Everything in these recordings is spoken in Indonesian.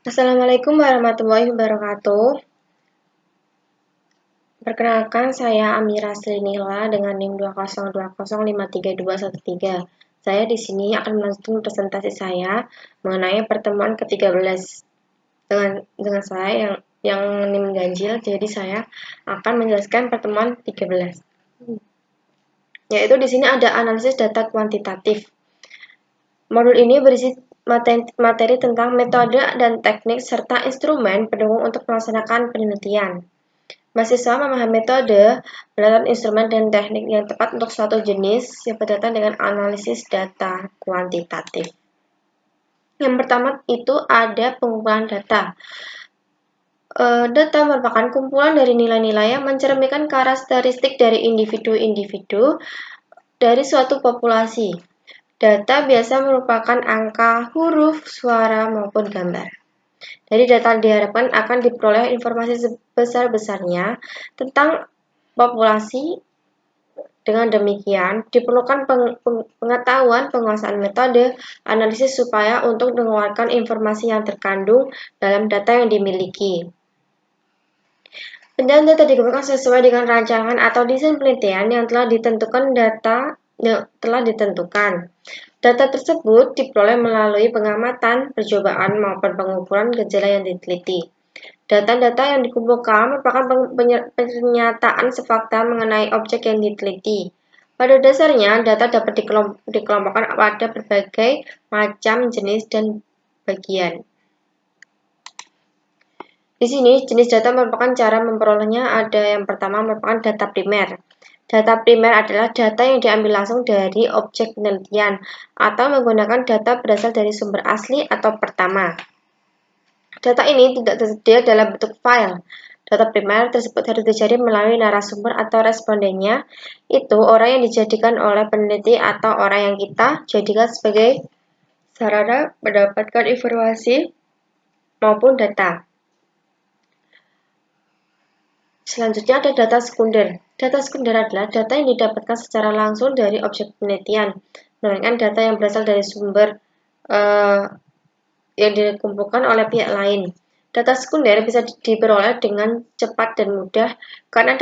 Assalamualaikum warahmatullahi wabarakatuh. Perkenalkan, saya Amira Srinila dengan NIM 202053213. Saya di sini akan melanjutkan presentasi saya mengenai pertemuan ke-13 dengan saya yang NIM ganjil. Jadi saya akan menjelaskan pertemuan 13. Yaitu di sini ada analisis data kuantitatif. Modul ini berisi materi tentang metode dan teknik serta instrumen pendukung untuk melaksanakan penelitian. Mahasiswa memahami metode, penerapan instrumen dan teknik yang tepat untuk suatu jenis yang berkaitan dengan analisis data kuantitatif. Yang pertama itu ada pengumpulan data. Data merupakan kumpulan dari nilai-nilai yang mencerminkan karakteristik dari individu-individu dari suatu populasi. Data biasa merupakan angka, huruf, suara, maupun gambar. Dari data diharapkan akan diperoleh informasi sebesar-besarnya tentang populasi. Dengan demikian, diperlukan pengetahuan penguasaan metode analisis supaya untuk mengeluarkan informasi yang terkandung dalam data yang dimiliki. Penjelasan data dikumpulkan sesuai dengan rancangan atau desain penelitian yang telah ditentukan. Data tersebut diperoleh melalui pengamatan, percobaan, maupun pengukuran gejala yang diteliti. Data-data yang dikumpulkan merupakan pernyataan sefakta mengenai objek yang diteliti. Pada dasarnya, data dapat dikelompokkan pada berbagai macam jenis dan bagian. Di sini, jenis data merupakan cara memperolehnya. Ada yang pertama merupakan data primer. Data primer adalah data yang diambil langsung dari objek penelitian atau menggunakan data berasal dari sumber asli atau pertama. Data ini tidak tersedia dalam bentuk file. Data primer tersebut harus dicari melalui narasumber atau respondennya, itu orang yang dijadikan oleh peneliti atau orang yang kita jadikan sebagai sarana mendapatkan informasi maupun data. Selanjutnya ada data sekunder. Data sekunder adalah data yang didapatkan secara langsung dari objek penelitian, melainkan data yang berasal dari sumber yang dikumpulkan oleh pihak lain. Data sekunder bisa diperoleh dengan cepat dan mudah karena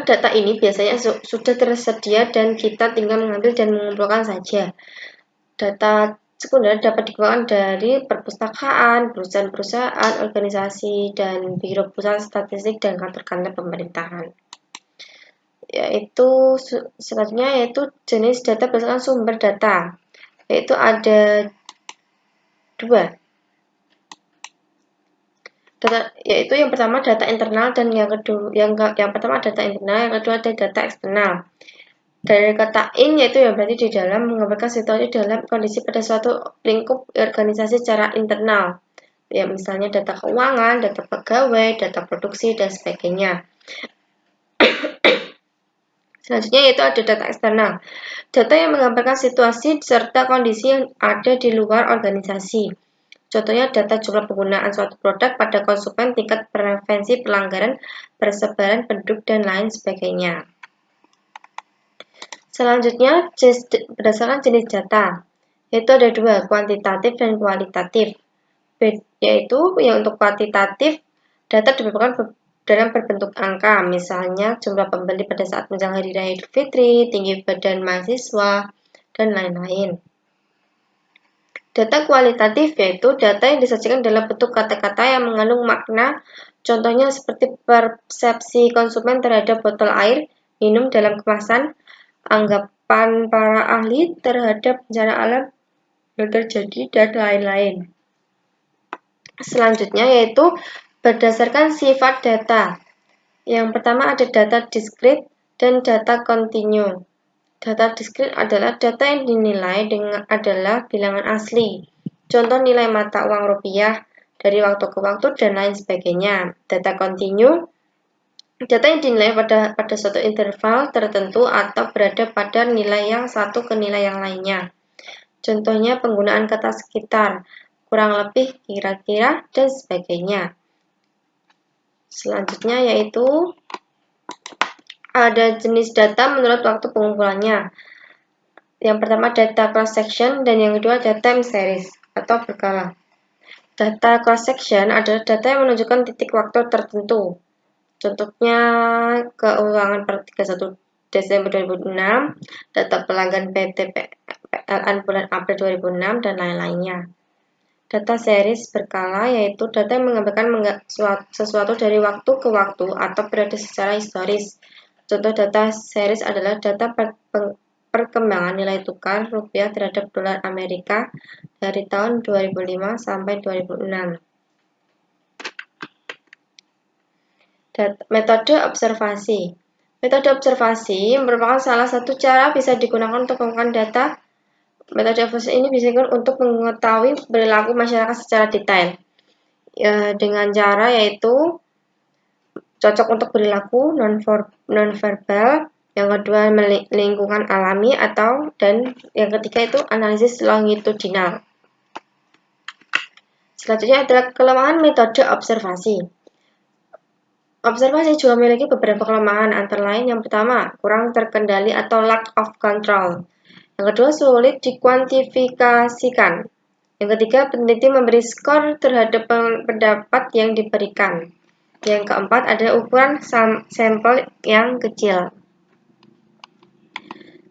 data ini biasanya sudah tersedia dan kita tinggal mengambil dan mengumpulkan saja. Data sekunder dapat dikeluarkan dari perpustakaan, perusahaan-perusahaan, organisasi, dan biro pusat statistik dan kantor-kantor pemerintahan. Selanjutnya yaitu jenis data berdasarkan sumber data. Yaitu ada dua. Yaitu yang pertama data internal dan yang pertama data internal, yang kedua ada data eksternal. Dari kata in yaitu yang berarti di dalam, menggambarkan situasi dalam kondisi pada suatu lingkup organisasi secara internal. Ya, misalnya data keuangan, data pegawai, data produksi, dan sebagainya. Selanjutnya yaitu ada data eksternal. Data yang menggambarkan situasi serta kondisi yang ada di luar organisasi. Contohnya data jumlah penggunaan suatu produk pada konsumen, tingkat prevensi pelanggaran, persebaran penduduk, dan lain sebagainya. Selanjutnya, berdasarkan jenis data, yaitu ada dua, kuantitatif dan kualitatif. Yaitu yang untuk kuantitatif, data diberikan dalam berbentuk angka, misalnya jumlah pembeli pada saat menjelang Hari Raya Idul Fitri, tinggi badan mahasiswa, dan lain-lain. Data kualitatif yaitu data yang disajikan dalam bentuk kata-kata yang mengandung makna, contohnya seperti persepsi konsumen terhadap botol air minum dalam kemasan, anggapan para ahli terhadap bencana alam yang terjadi, dan lain-lain. Selanjutnya yaitu berdasarkan sifat data. Yang pertama ada data diskrit dan data kontinu. Data diskrit adalah data yang dinilai adalah bilangan asli. Contoh nilai mata uang rupiah dari waktu ke waktu dan lain sebagainya. Data kontinu, data yang dinilai pada suatu interval tertentu atau berada pada nilai yang satu ke nilai yang lainnya. Contohnya penggunaan kata sekitar, kurang lebih, kira-kira, dan sebagainya. Selanjutnya yaitu ada jenis data menurut waktu pengumpulannya. Yang pertama data cross section dan yang kedua data time series atau berkala. Data cross section adalah data yang menunjukkan titik waktu tertentu. Contohnya keuangan per 31 Desember 2006, data pelanggan PT PLN bulan April 2006, dan lain-lainnya. Data series berkala yaitu data yang menggambarkan sesuatu dari waktu ke waktu atau periode secara historis. Contoh data series adalah data perkembangan nilai tukar rupiah terhadap dolar Amerika dari tahun 2005 sampai 2006. Metode observasi. Metode observasi merupakan salah satu cara bisa digunakan untuk mengumpulkan data. Metode observasi ini bisa digunakan untuk mengetahui perilaku masyarakat secara detail. Dengan cara yaitu cocok untuk perilaku non-verbal, yang kedua lingkungan alami dan yang ketiga itu analisis longitudinal. Selanjutnya adalah kelemahan metode observasi. Observasi juga memiliki beberapa kelemahan, antara lain yang pertama, kurang terkendali atau lack of control. Yang kedua, sulit dikuantifikasikan. Yang ketiga, peneliti memberi skor terhadap pendapat yang diberikan. Yang keempat adalah ukuran sampel yang kecil.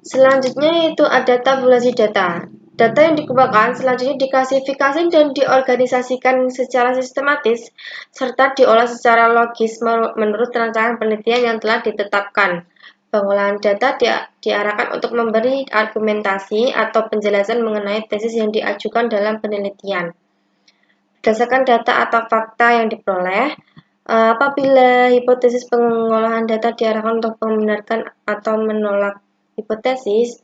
Selanjutnya yaitu ada tabulasi data. Data yang dikumpulkan selanjutnya diklasifikasi dan diorganisasikan secara sistematis serta diolah secara logis menurut rancangan penelitian yang telah ditetapkan. Pengolahan data diarahkan untuk memberi argumentasi atau penjelasan mengenai tesis yang diajukan dalam penelitian. Berdasarkan data atau fakta yang diperoleh, apabila hipotesis pengolahan data diarahkan untuk membenarkan atau menolak hipotesis,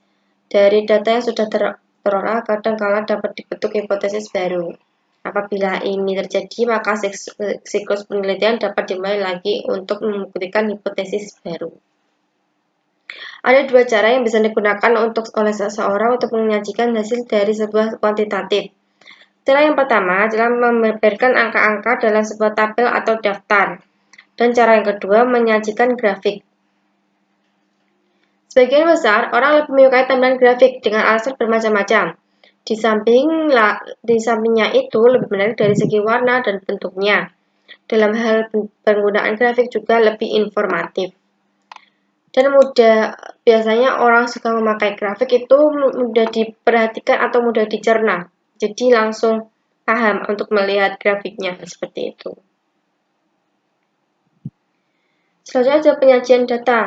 dari data yang sudah terolah kadang-kala dapat dibentuk hipotesis baru. Apabila ini terjadi, maka siklus penelitian dapat dimulai lagi untuk membuktikan hipotesis baru. Ada dua cara yang bisa digunakan oleh seseorang untuk menyajikan hasil dari sebuah kuantitatif. Cara yang pertama adalah memberikan angka-angka dalam sebuah tabel atau daftar. Dan cara yang kedua menyajikan grafik. Sebagian besar orang lebih menyukai tampilan grafik dengan alasan bermacam-macam. Di sampingnya itu lebih menarik dari segi warna dan bentuknya. Dalam hal penggunaan grafik juga lebih informatif. Dan biasanya orang suka memakai grafik itu mudah diperhatikan atau mudah dicerna. Jadi langsung paham untuk melihat grafiknya seperti itu. Selanjutnya ada penyajian data.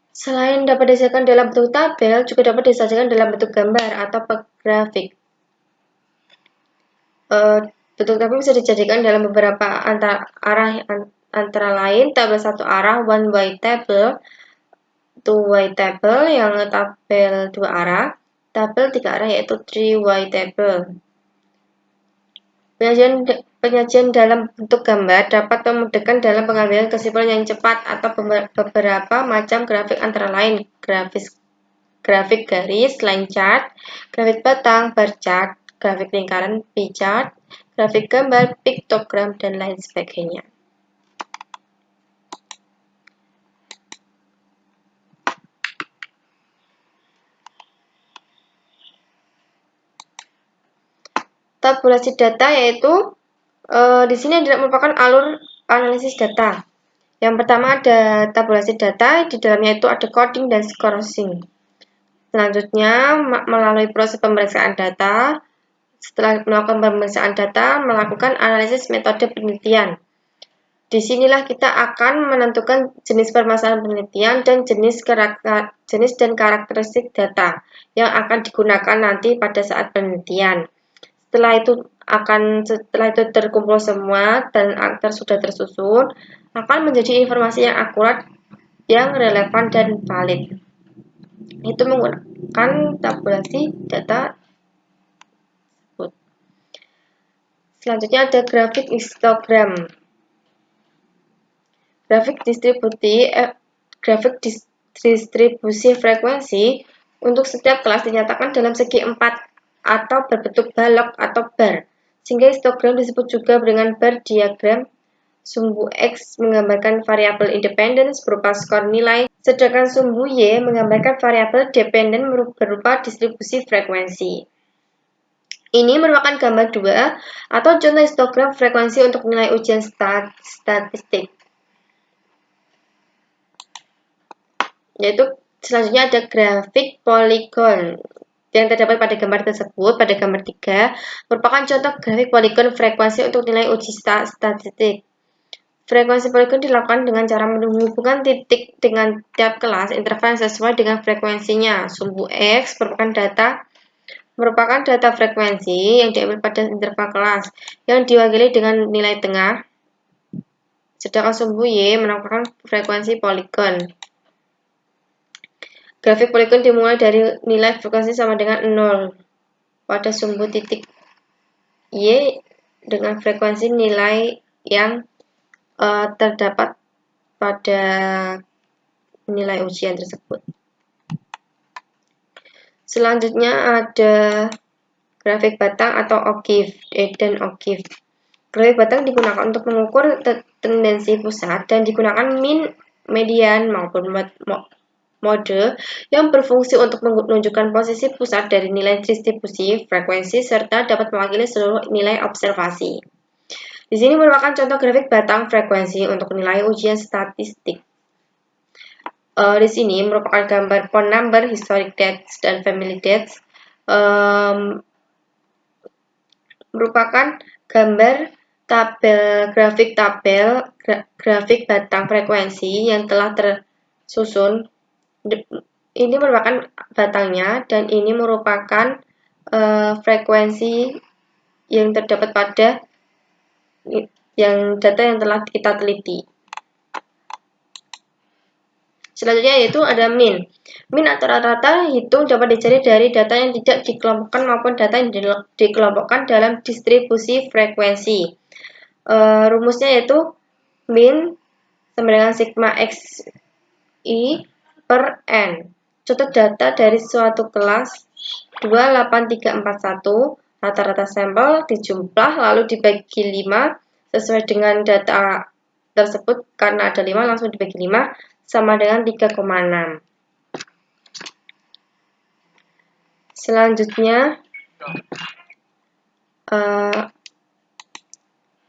Selain dapat disajikan dalam bentuk tabel, juga dapat disajikan dalam bentuk gambar atau grafik. Bentuk tabel bisa dijadikan dalam beberapa antara lain tabel satu arah one way table, two way table, yang tabel dua arah, tabel tiga arah yaitu three way table. Penyajian dalam bentuk gambar dapat memudahkan dalam pengambilan kesimpulan yang cepat atau beberapa macam grafik antara lain grafik garis, line chart, grafik batang, bar chart, grafik lingkaran, pie chart, grafik gambar, piktogram, dan lain sebagainya. Tabulasi data yaitu di sini merupakan alur analisis data. Yang pertama ada tabulasi data, di dalamnya itu ada coding dan scoring. Selanjutnya melalui proses pemeriksaan data, setelah melakukan pemeriksaan data, melakukan analisis metode penelitian. Disinilah kita akan menentukan jenis permasalahan penelitian dan jenis dan karakteristik data yang akan digunakan nanti pada saat penelitian. Setelah itu terkumpul semua dan sudah tersusun, akan menjadi informasi yang akurat, yang relevan dan valid. Itu menggunakan tabulasi data. Selanjutnya ada grafik histogram. Grafik distribusi frekuensi untuk setiap kelas dinyatakan dalam segi 4 atau berbentuk balok atau bar, sehingga histogram disebut juga dengan bar diagram Sumbu X menggambarkan variabel independen berupa skor nilai, sedangkan sumbu Y menggambarkan variabel dependen berupa distribusi frekuensi. Ini merupakan gambar 2 atau contoh histogram frekuensi untuk nilai ujian statistik. Yaitu selanjutnya ada grafik poligon yang terdapat pada gambar tersebut. Pada gambar 3 merupakan contoh grafik poligon frekuensi untuk nilai uji statistik. Frekuensi poligon dilakukan dengan cara menghubungkan titik dengan tiap kelas interval yang sesuai dengan frekuensinya. Sumbu X merupakan data frekuensi yang diambil pada interval kelas yang diwakili dengan nilai tengah, sedangkan sumbu Y merupakan frekuensi poligon. Grafik poligon dimulai dari nilai frekuensi sama dengan 0 pada sumbu titik Y dengan frekuensi nilai yang terdapat pada nilai ujian tersebut. Selanjutnya ada grafik batang atau ogive dan ogive. Grafik batang digunakan untuk mengukur tendensi pusat dan digunakan min, median maupun mode yang berfungsi untuk menunjukkan posisi pusat dari nilai distribusi frekuensi serta dapat mewakili seluruh nilai observasi. Di sini merupakan contoh grafik batang frekuensi untuk nilai ujian statistik. Di sini merupakan gambar phone number, historic dates, dan family dates. Merupakan gambar grafik batang frekuensi yang telah tersusun. Ini merupakan batangnya dan ini merupakan frekuensi yang terdapat pada data yang telah kita teliti. Selanjutnya yaitu ada min. Min atau rata-rata hitung dapat dicari dari data yang tidak dikelompokkan maupun data yang dikelompokkan dalam distribusi frekuensi. Rumusnya yaitu min sama dengan sigma x i per n. Contoh data dari suatu kelas 28341, rata-rata sampel dijumlah lalu dibagi 5 sesuai dengan data tersebut. Karena ada 5 langsung dibagi 5 sama dengan 3,6. Selanjutnya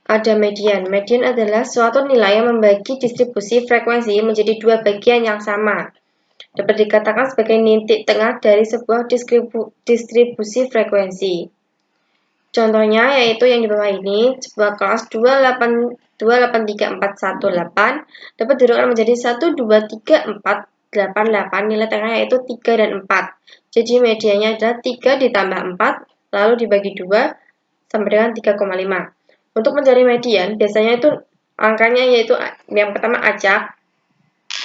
ada median. Median adalah suatu nilai yang membagi distribusi frekuensi menjadi dua bagian yang sama. Dapat dikatakan sebagai titik tengah dari sebuah distribusi frekuensi. Contohnya yaitu yang di bawah ini, sebuah kelas 2834118 dapat dirunut menjadi 1234888, nilai tengahnya yaitu 3 dan 4. Jadi medianya adalah 3 ditambah 4 lalu dibagi 2 sama dengan 3,5. Untuk mencari median biasanya itu angkanya yaitu yang pertama acak,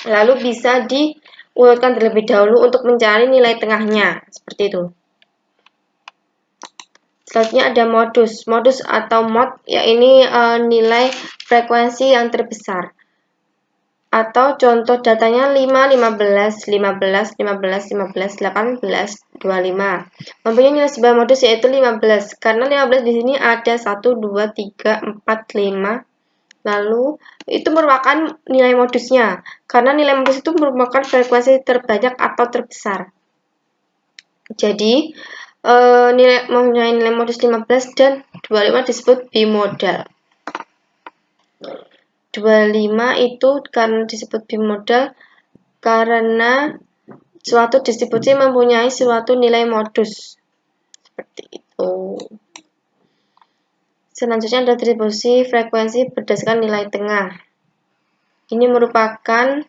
lalu bisa diurutkan terlebih dahulu untuk mencari nilai tengahnya, seperti itu. Selanjutnya ada modus. Modus atau mod, ya ini nilai frekuensi yang terbesar. Atau contoh datanya 5, 15, 15, 15, 15, 18, 25. Mempunyai nilai sebuah modus yaitu 15. Karena 15 di sini ada 1, 2, 3, 4, 5. Lalu itu merupakan nilai modusnya. Karena nilai modus itu merupakan frekuensi terbanyak atau terbesar. Jadi mempunyai nilai modus 15 dan 25 disebut bimodal. 25 itu karena disebut bimodal karena suatu distribusi mempunyai suatu nilai modus. Seperti itu. Selanjutnya ada distribusi frekuensi berdasarkan nilai tengah. Ini merupakan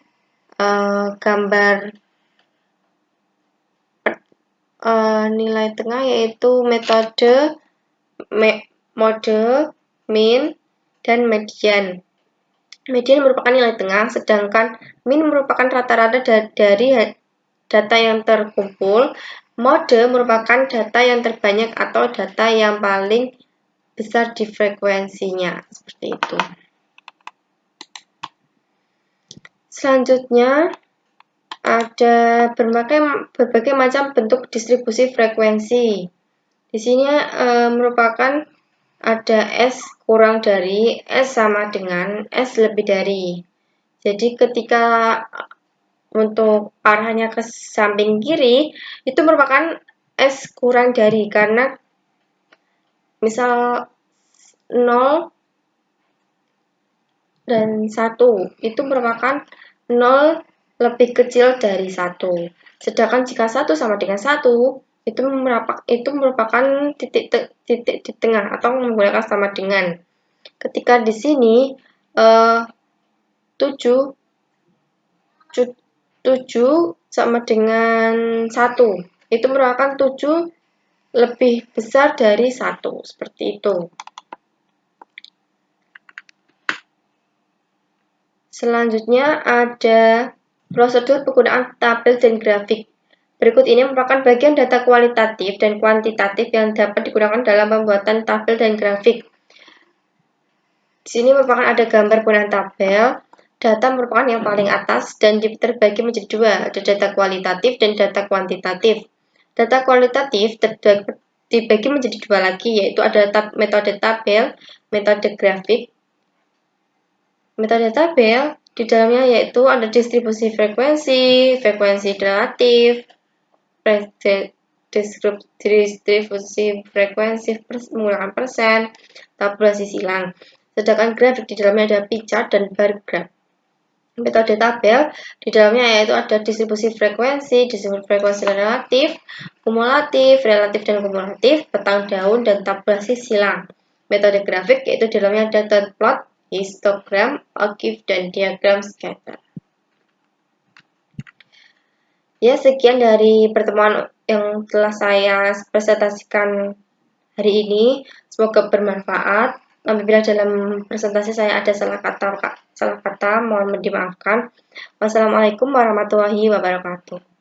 gambar nilai tengah yaitu metode mode, min, dan median. Median merupakan nilai tengah, sedangkan min merupakan rata-rata dari data yang terkumpul. Mode merupakan data yang terbanyak atau data yang paling besar di frekuensinya, seperti itu. Selanjutnya ada berbagai macam bentuk distribusi frekuensi. Di sini merupakan ada S kurang dari, S sama dengan, S lebih dari. Jadi ketika untuk arahnya ke samping kiri, itu merupakan S kurang dari, karena misal 0 dan 1 itu merupakan 0 lebih kecil dari 1. Sedangkan jika 1 sama dengan 1, itu merupakan titik di tengah atau menggunakan sama dengan. Ketika di sini 7 sama dengan 1. Itu merupakan 7 lebih besar dari 1. Seperti itu. Selanjutnya ada prosedur penggunaan tabel dan grafik. Berikut ini merupakan bagian data kualitatif dan kuantitatif yang dapat digunakan dalam pembuatan tabel dan grafik. Di sini merupakan ada gambar penggunaan tabel. Data merupakan yang paling atas dan terbagi menjadi dua, ada data kualitatif dan data kuantitatif. Data kualitatif dibagi menjadi dua lagi, yaitu ada metode tabel, metode grafik. Metode tabel di dalamnya yaitu ada distribusi frekuensi, frekuensi relatif, distribusi frekuensi menggunakan persen, tabulasi silang. Sedangkan grafik di dalamnya ada pie chart dan bar graph. Metode tabel di dalamnya yaitu ada distribusi frekuensi relatif, kumulatif, relatif dan kumulatif, petang daun dan tabulasi silang. Metode grafik yaitu di dalamnya ada dot plot, histogram, archive, dan diagram scatter. Ya, sekian dari pertemuan yang telah saya presentasikan hari ini. Semoga bermanfaat. Apabila dalam presentasi saya ada salah kata, mohon dimaafkan. Wassalamualaikum warahmatullahi wabarakatuh.